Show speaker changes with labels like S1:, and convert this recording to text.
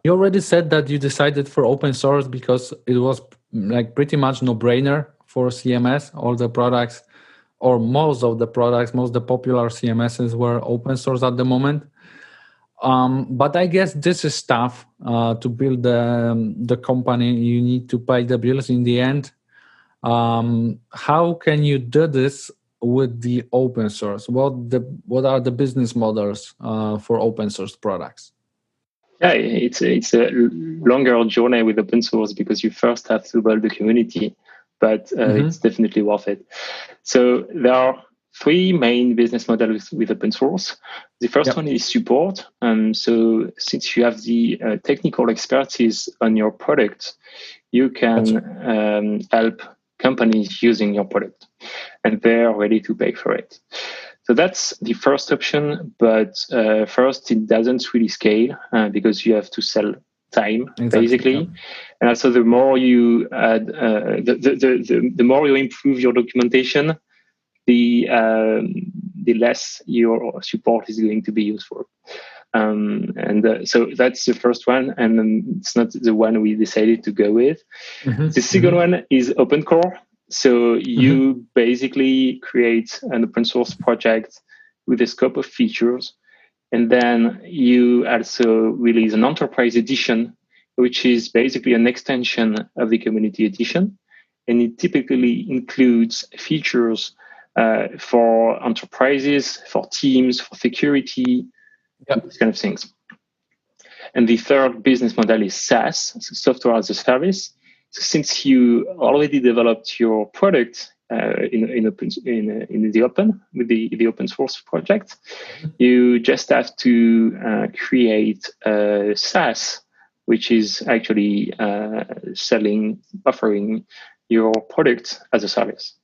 S1: You already said that you decided for open source because it was like pretty much no-brainer for CMS. All the products, or most of the products, most of the popular CMSs were open source at the moment. But I guess this is tough to build the company. You need to pay the bills in the end. How can you do this with the open source? What are the business models for open source products?
S2: Yeah, it's a longer journey with open source because you first have to build the community, but it's definitely worth it. So there are three main business models with open source. The first one is support. So since you have the technical expertise on your product, you can help companies using your product, and they're ready to pay for it. So that's the first option, but first it doesn't really scale because you have to sell time, basically. And also, the more you add, the more you improve your documentation, the less your support is going to be useful. So that's the first one, and it's not the one we decided to go with. The second one is open core. So you basically create an open source project with a scope of features, and then you also release an enterprise edition, which is basically an extension of the community edition, and it typically includes features for enterprises, for teams, for security, these kind of things. And the third business model is SaaS, so software as a service. So since you already developed your product in the open with the open source project, you just have to create a SaaS, which is actually offering your product as a service.